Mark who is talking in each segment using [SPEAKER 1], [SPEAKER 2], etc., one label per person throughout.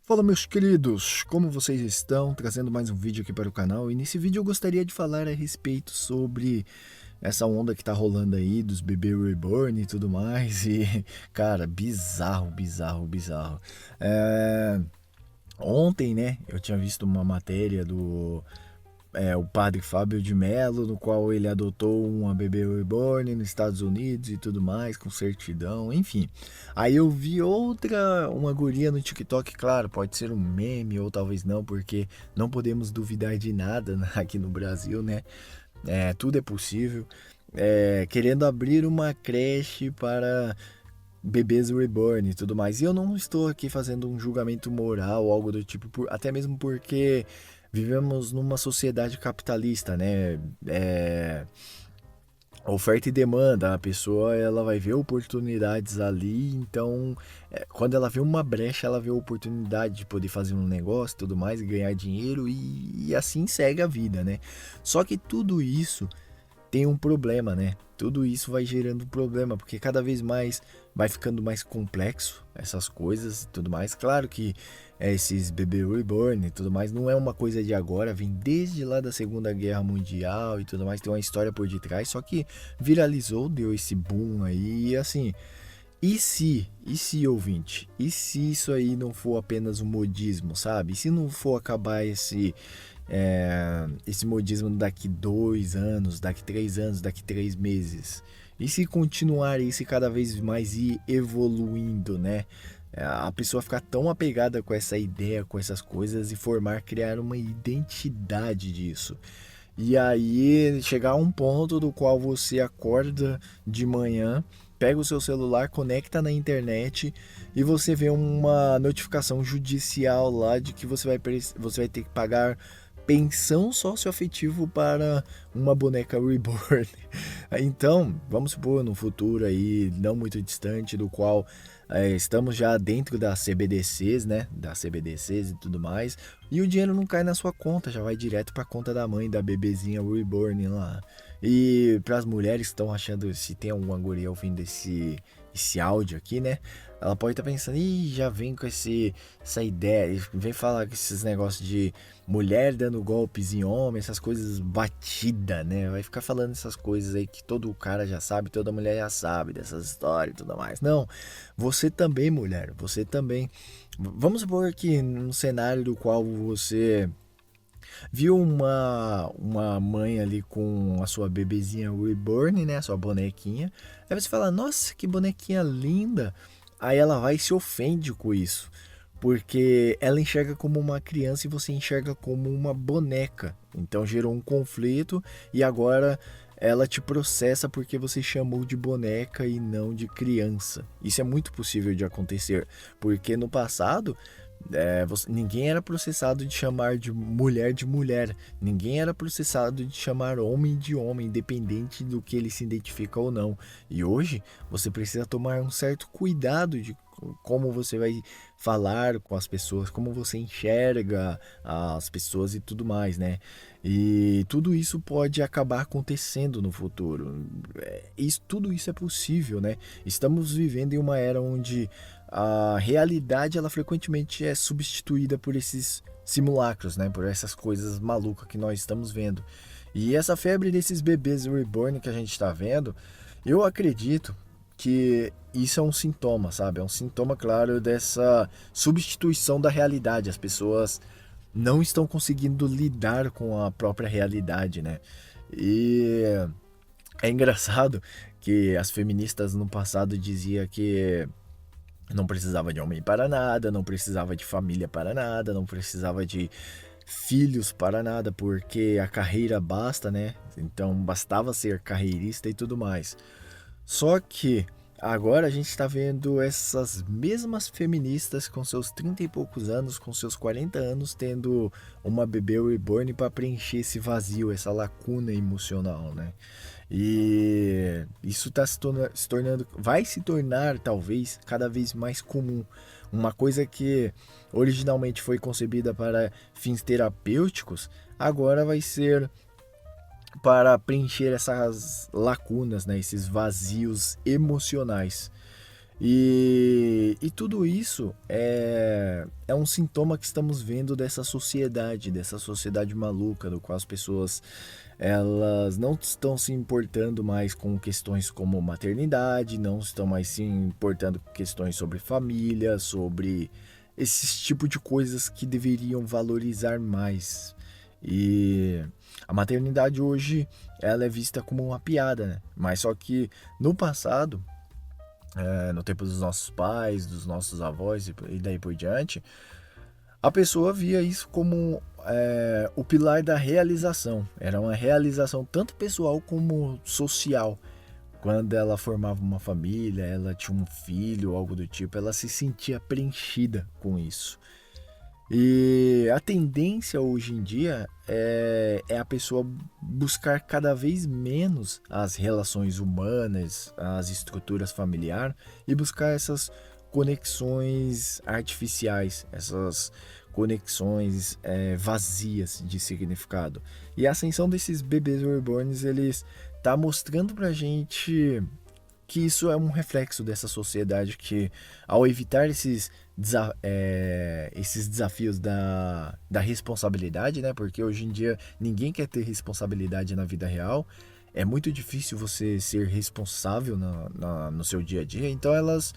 [SPEAKER 1] Fala, meus queridos, como vocês estão? Trazendo mais um vídeo aqui para o canal. E nesse vídeo eu gostaria de falar a respeito sobre essa onda que tá rolando aí dos bebê reborn e tudo mais. E, cara, bizarro, bizarro, bizarro. É, Ontem, né, eu tinha visto uma matéria do o padre Fábio de Mello, no qual ele adotou uma bebê reborn nos Estados Unidos e tudo mais, com certidão, enfim. Aí eu vi uma guria no TikTok, claro, pode ser um meme ou talvez não, porque não podemos duvidar de nada aqui no Brasil, né? Tudo é possível. Querendo abrir uma creche para bebês reborn e tudo mais. E eu não estou aqui fazendo um julgamento moral ou algo do tipo, até mesmo porque vivemos numa sociedade capitalista, né? Oferta e demanda, a pessoa ela vai ver oportunidades ali, então quando ela vê uma brecha, ela vê a oportunidade de poder fazer um negócio e tudo mais, ganhar dinheiro e assim segue a vida, né? Só que tudo isso tem um problema, né? Tudo isso vai gerando um problema, porque cada vez mais vai ficando mais complexo essas coisas e tudo mais. Claro que esses bebê reborn e tudo mais não é uma coisa de agora, vem desde lá da Segunda Guerra Mundial e tudo mais, tem uma história por detrás, só que viralizou, deu esse boom aí e assim, e se, ouvinte? E se isso aí não for apenas um modismo, sabe? E se não for acabar esse modismo daqui 2 anos, daqui 3 anos, daqui 3 meses? E se continuar isso e cada vez mais ir evoluindo, né? A pessoa ficar tão apegada com essa ideia, com essas coisas e criar uma identidade disso. E aí chegar a um ponto do qual você acorda de manhã, pega o seu celular, conecta na internet e você vê uma notificação judicial lá de que você vai ter que pagar pensão socioafetivo para uma boneca reborn. Então, vamos supor no futuro aí, não muito distante, do qual estamos já dentro das CBDCs, né? Das CBDCs e tudo mais. E o dinheiro não cai na sua conta, já vai direto para a conta da mãe, da bebezinha reborn lá. E para as mulheres que estão achando, se tem alguma guria ouvindo esse áudio aqui, né? Ela pode estar pensando, ih, já vem com essa ideia, vem falar com esses negócios de mulher dando golpes em homem, essas coisas batida, né? Vai ficar falando essas coisas aí que todo cara já sabe, toda mulher já sabe dessas histórias e tudo mais. Não, você também, mulher, você também. Vamos supor que num cenário do qual você viu uma mãe ali com a sua bebezinha reborn, né? A sua bonequinha. Aí você fala, nossa, que bonequinha linda. Aí ela vai e se ofende com isso. Porque ela enxerga como uma criança e você enxerga como uma boneca. Então gerou um conflito e agora ela te processa porque você chamou de boneca e não de criança. Isso é muito possível de acontecer, porque no passado ninguém era processado de chamar de mulher, ninguém era processado de chamar homem de homem, independente do que ele se identifica ou não. E hoje você precisa tomar um certo cuidado de como você vai falar com as pessoas, como você enxerga as pessoas e tudo mais, né? E tudo isso pode acabar acontecendo no futuro. Tudo isso é possível, né? Estamos vivendo em uma era onde a realidade ela frequentemente é substituída por esses simulacros, né? Por essas coisas malucas que nós estamos vendo. E essa febre desses bebês reborn que a gente está vendo, eu acredito que isso é um sintoma, sabe? É um sintoma claro dessa substituição da realidade. As pessoas não estão conseguindo lidar com a própria realidade, né? E é engraçado que as feministas no passado diziam que não precisava de homem para nada, não precisava de família para nada, não precisava de filhos para nada, porque a carreira basta, né? Então bastava ser carreirista e tudo mais. Só que agora a gente está vendo essas mesmas feministas com seus 30 e poucos anos, com seus 40 anos, tendo uma bebê reborn para preencher esse vazio, essa lacuna emocional, né? E isso está se tornando, vai se tornar talvez cada vez mais comum. Uma coisa que originalmente foi concebida para fins terapêuticos, agora vai ser para preencher essas lacunas, né, esses vazios emocionais. E tudo isso é um sintoma que estamos vendo dessa sociedade maluca, do qual as pessoas elas não estão se importando mais com questões como maternidade, não estão mais se importando com questões sobre família, sobre esses tipo de coisas que deveriam valorizar mais. E a maternidade hoje ela é vista como uma piada, né? Mas só que no passado, no tempo dos nossos pais, dos nossos avós e daí por diante, a pessoa via isso como o pilar da realização. Era uma realização tanto pessoal como social. Quando ela formava uma família, ela tinha um filho, algo do tipo, ela se sentia preenchida com isso. E a tendência hoje em dia é a pessoa buscar cada vez menos as relações humanas, as estruturas familiares e buscar essas conexões artificiais, essas conexões vazias de significado. E a ascensão desses bebês reborns, eles tá mostrando pra gente que isso é um reflexo dessa sociedade que, ao evitar esses desafios da responsabilidade, né? Porque hoje em dia ninguém quer ter responsabilidade na vida real. É muito difícil você ser responsável no seu dia a dia. Então elas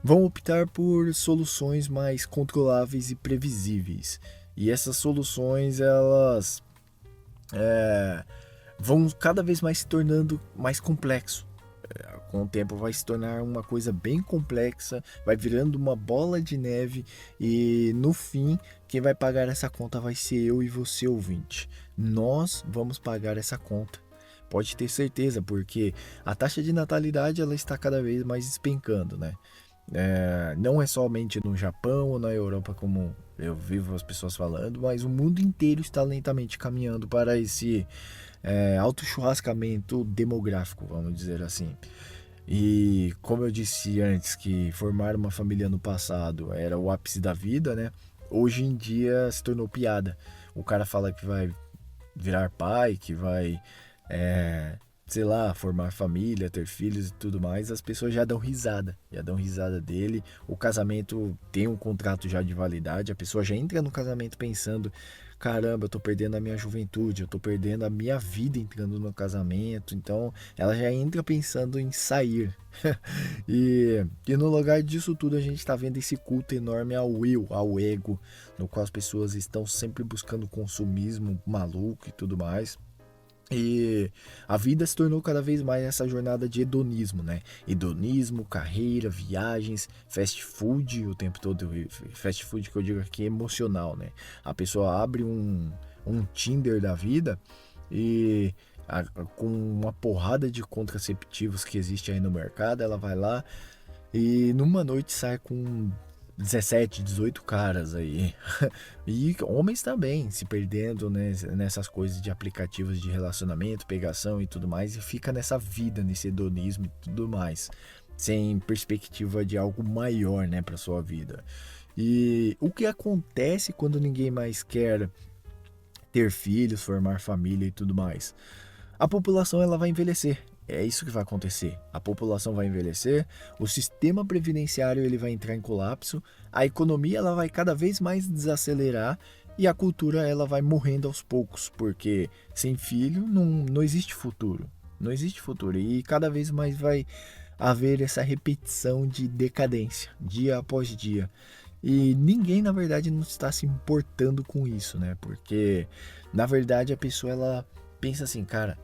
[SPEAKER 1] vão optar por soluções mais controláveis e previsíveis. E essas soluções, elas vão cada vez mais se tornando mais complexo. Com o tempo vai se tornar uma coisa bem complexa, vai virando uma bola de neve e no fim quem vai pagar essa conta vai ser eu e você, ouvinte. Nós vamos pagar essa conta. Pode ter certeza, porque a taxa de natalidade ela está cada vez mais despencando, né? Não é somente no Japão ou na Europa como eu vivo as pessoas falando, mas o mundo inteiro está lentamente caminhando para esse autochurrascamento demográfico, vamos dizer assim. E como eu disse antes que formar uma família no passado era o ápice da vida, né? Hoje em dia se tornou piada. O cara fala que vai virar pai, que vai, sei lá, formar família, ter filhos e tudo mais, as pessoas já dão risada dele. O casamento tem um contrato já de validade, a pessoa já entra no casamento pensando: caramba, eu tô perdendo a minha juventude, eu tô perdendo a minha vida entrando no casamento. Então ela já entra pensando em sair. E no lugar disso tudo a gente tá vendo esse culto enorme ao eu, ao ego, no qual as pessoas estão sempre buscando consumismo maluco e tudo mais. E a vida se tornou cada vez mais essa jornada de hedonismo, né? Hedonismo, carreira, viagens, fast food o tempo todo. Fast food que eu digo aqui é emocional, né? A pessoa abre um Tinder da vida e com uma porrada de contraceptivos que existe aí no mercado, ela vai lá e numa noite sai com 17, 18 caras aí. E homens também se perdendo, né, nessas coisas de aplicativos de relacionamento, pegação e tudo mais, e fica nessa vida, nesse hedonismo e tudo mais, sem perspectiva de algo maior, né, para sua vida. E o que acontece quando ninguém mais quer ter filhos, formar família e tudo mais? A população ela vai envelhecer. É isso que vai acontecer. A população vai envelhecer, o sistema previdenciário ele vai entrar em colapso, a economia ela vai cada vez mais desacelerar e a cultura ela vai morrendo aos poucos, porque sem filho não existe futuro. Não existe futuro e cada vez mais vai haver essa repetição de decadência, dia após dia. E ninguém, na verdade, não está se importando com isso, né? Porque, na verdade, a pessoa ela pensa assim, cara,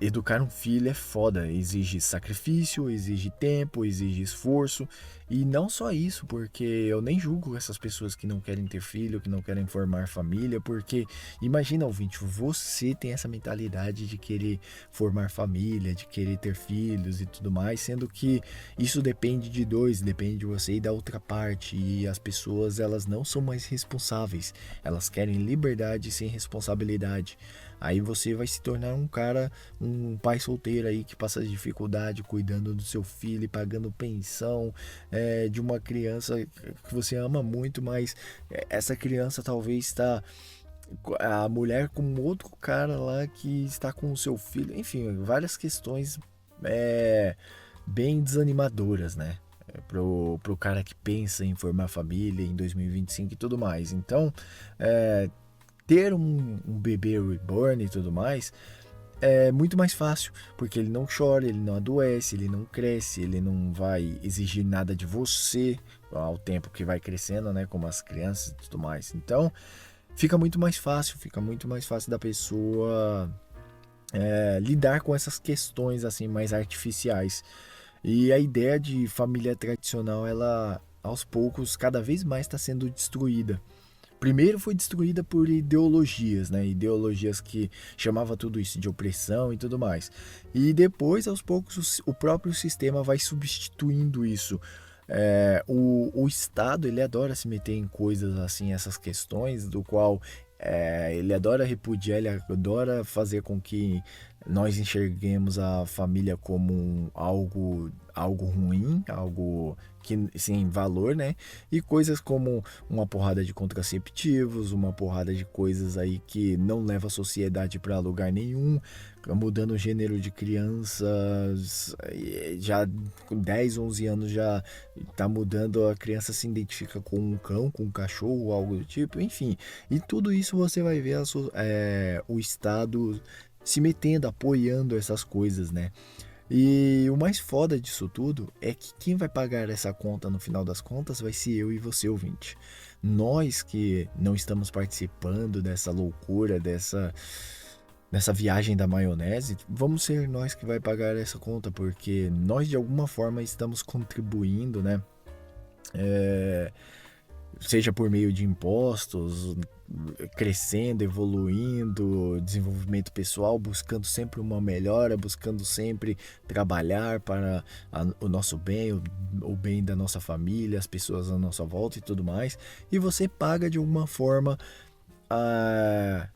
[SPEAKER 1] educar um filho é foda, exige sacrifício, exige tempo, exige esforço. E não só isso, porque eu nem julgo essas pessoas que não querem ter filho, que não querem formar família, porque imagina, ouvinte, você tem essa mentalidade de querer formar família, de querer ter filhos e tudo mais, sendo que isso depende de dois, depende de você e da outra parte. E as pessoas, elas não são mais responsáveis, elas querem liberdade sem responsabilidade. Aí você vai se tornar um cara, um pai solteiro aí que passa dificuldade cuidando do seu filho, pagando pensão de uma criança que você ama muito, mas essa criança talvez está a mulher com outro cara lá que está com o seu filho, enfim, várias questões bem desanimadoras, né? pro cara que pensa em formar família em 2025 e tudo mais. Então, é, ter um bebê reborn e tudo mais é muito mais fácil, porque ele não chora, ele não adoece, ele não cresce, ele não vai exigir nada de você ao tempo que vai crescendo, né, como as crianças e tudo mais. Então, fica muito mais fácil da pessoa lidar com essas questões assim mais artificiais. E a ideia de família tradicional, ela aos poucos cada vez mais está sendo destruída. Primeiro foi destruída por ideologias, né? Ideologias que chamava tudo isso de opressão e tudo mais. E depois, aos poucos, o próprio sistema vai substituindo isso. O Estado, ele adora se meter em coisas assim, essas questões, do qual ele adora repudiar, ele adora fazer com que nós enxerguemos a família como algo ruim, algo que sem valor, né? E coisas como uma porrada de contraceptivos, uma porrada de coisas aí que não leva a sociedade para lugar nenhum, mudando o gênero de crianças, já com 10, 11 anos já tá mudando, a criança se identifica com um cão, com um cachorro, algo do tipo, enfim. E tudo isso você vai ver o Estado se metendo, apoiando essas coisas, né? E o mais foda disso tudo é que quem vai pagar essa conta no final das contas vai ser eu e você, ouvinte. Nós que não estamos participando dessa loucura, dessa viagem da maionese, vamos ser nós que vai pagar essa conta, porque nós de alguma forma estamos contribuindo, né? É, seja por meio de impostos, crescendo, evoluindo, desenvolvimento pessoal, buscando sempre uma melhora, buscando sempre trabalhar para o nosso bem, o bem da nossa família, as pessoas à nossa volta e tudo mais. E você paga de alguma forma a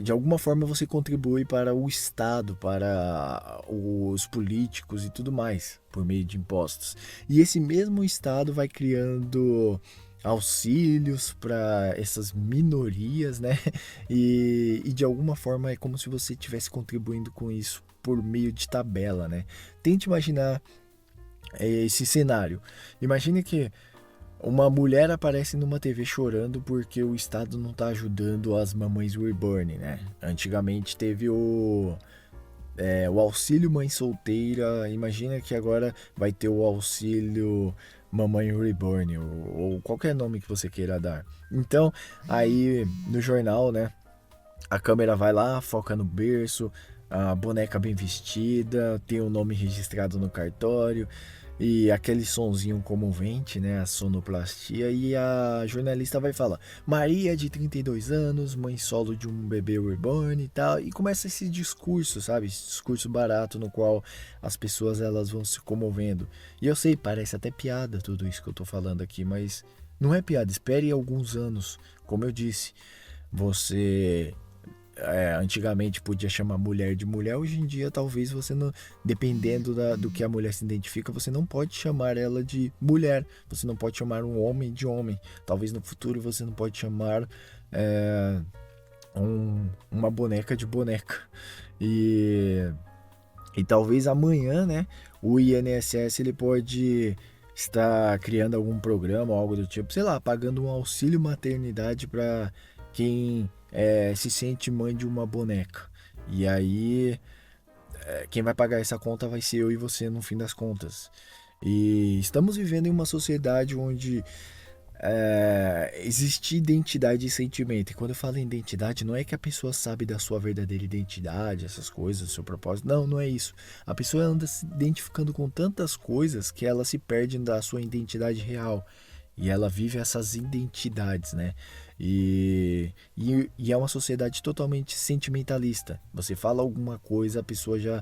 [SPEAKER 1] de alguma forma você contribui para o Estado, para os políticos e tudo mais, por meio de impostos. E esse mesmo Estado vai criando auxílios para essas minorias, né? E de alguma forma é como se você estivesse contribuindo com isso por meio de tabela, né? Tente imaginar esse cenário. Imagine que uma mulher aparece numa TV chorando porque o Estado não tá ajudando as mamães reborn, né? Antigamente teve o auxílio mãe solteira. Imagina que agora vai ter o auxílio mamãe reborn, ou qualquer nome que você queira dar. Então, aí no jornal, né? A câmera vai lá, foca no berço, a boneca bem vestida, tem o nome registrado no cartório e aquele sonzinho comovente, né, a sonoplastia, e a jornalista vai falar: Maria, de 32 anos, mãe solo de um bebê reborn e tal, e começa esse discurso, sabe, esse discurso barato no qual as pessoas elas vão se comovendo. E eu sei, parece até piada tudo isso que eu tô falando aqui, mas não é piada. Espere alguns anos, como eu disse, você antigamente podia chamar mulher de mulher, hoje em dia talvez você não, dependendo do que a mulher se identifica, você não pode chamar ela de mulher, você não pode chamar um homem de homem, talvez no futuro você não pode chamar é, uma boneca de boneca. E, e talvez amanhã, né, o INSS ele pode estar criando algum programa ou algo do tipo, sei lá, pagando um auxílio maternidade para quem se sente mãe de uma boneca. E aí, quem vai pagar essa conta vai ser eu e você no fim das contas. E estamos vivendo em uma sociedade onde existe identidade e sentimento. E quando eu falo em identidade, não é que a pessoa sabe da sua verdadeira identidade, essas coisas, seu propósito. Não, não é isso. A pessoa anda se identificando com tantas coisas que ela se perde da sua identidade real. E ela vive essas identidades, né? E é uma sociedade totalmente sentimentalista. Você fala alguma coisa, a pessoa já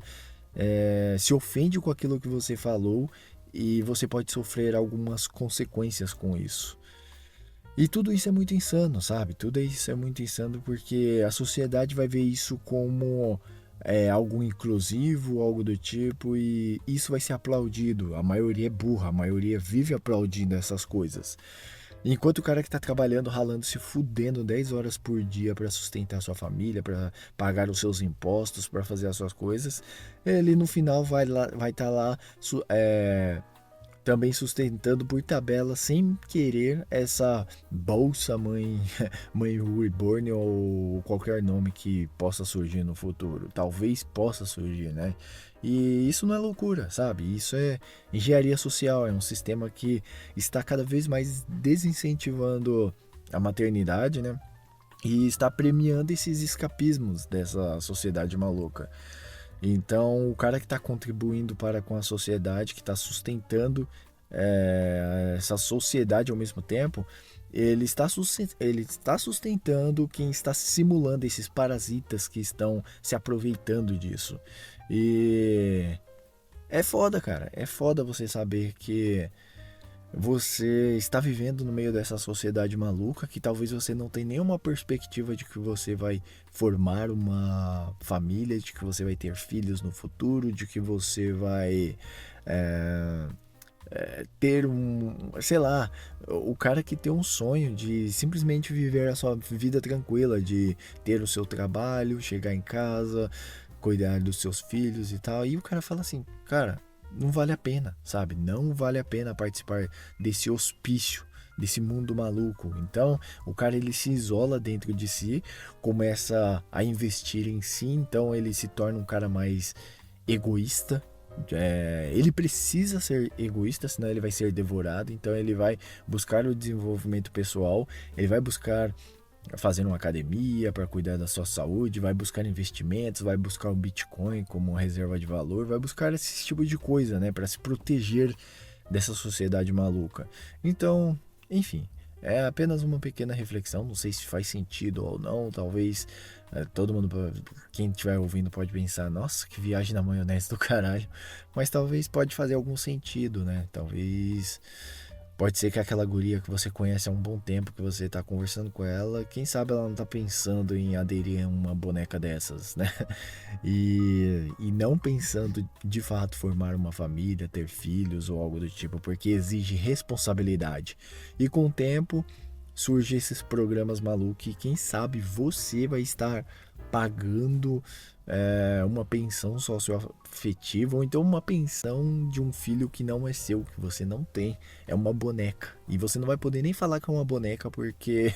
[SPEAKER 1] se ofende com aquilo que você falou e você pode sofrer algumas consequências com isso. E tudo isso é muito insano, sabe? Tudo isso é muito insano porque a sociedade vai ver isso como algo inclusivo, algo do tipo, e isso vai ser aplaudido. A maioria é burra, a maioria vive aplaudindo essas coisas. Enquanto o cara que tá trabalhando, ralando, se fudendo 10 horas por dia para sustentar a sua família, para pagar os seus impostos, para fazer as suas coisas, ele no final vai estar lá também sustentando por tabela, sem querer, essa bolsa mãe, mãe reborn ou qualquer nome que possa surgir no futuro. Talvez possa surgir, né? E isso não é loucura, sabe? Isso é engenharia social, é um sistema que está cada vez mais desincentivando a maternidade, né? E está premiando esses escapismos dessa sociedade maluca. Então, o cara que está contribuindo para com a sociedade, que está sustentando essa sociedade ao mesmo tempo, ele está sustentando quem está simulando esses parasitas que estão se aproveitando disso. E é foda, cara. É foda você saber que você está vivendo no meio dessa sociedade maluca que talvez você não tenha nenhuma perspectiva de que você vai formar uma família, de que você vai ter filhos no futuro, de que você vai é, ter sei lá, o cara que tem um sonho de simplesmente viver a sua vida tranquila, de ter o seu trabalho, chegar em casa, cuidar dos seus filhos e tal. E o cara fala assim, cara, não vale a pena, sabe? Não vale a pena participar desse hospício, desse mundo maluco. Então, o cara ele se isola dentro de si, começa a investir em si, então ele se torna um cara mais egoísta. Ele precisa ser egoísta, senão ele vai ser devorado. Então ele vai buscar o desenvolvimento pessoal, ele vai buscar fazer uma academia para cuidar da sua saúde, vai buscar investimentos, vai buscar o Bitcoin como reserva de valor, vai buscar esse tipo de coisa, né, para se proteger dessa sociedade maluca. Então, enfim, é apenas uma pequena reflexão, não sei se faz sentido ou não, talvez todo mundo, quem estiver ouvindo pode pensar, nossa, que viagem na maionese do caralho, mas talvez pode fazer algum sentido, né, talvez pode ser que aquela guria que você conhece há um bom tempo, que você tá conversando com ela, quem sabe ela não tá pensando em aderir a uma boneca dessas, né? E não pensando de fato formar uma família, ter filhos ou algo do tipo, porque exige responsabilidade. E com o tempo surgem esses programas malucos e quem sabe você vai estar pagando uma pensão socioafetiva ou então uma pensão de um filho que não é seu, que você não tem, é uma boneca. E você não vai poder nem falar que é uma boneca porque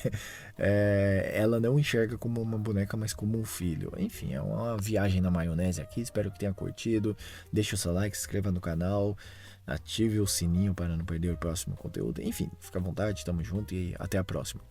[SPEAKER 1] ela não enxerga como uma boneca, mas como um filho. Enfim, é uma viagem na maionese aqui, espero que tenha curtido. Deixe o seu like, se inscreva no canal, ative o sininho para não perder o próximo conteúdo. Enfim, fica à vontade, tamo junto e até a próxima.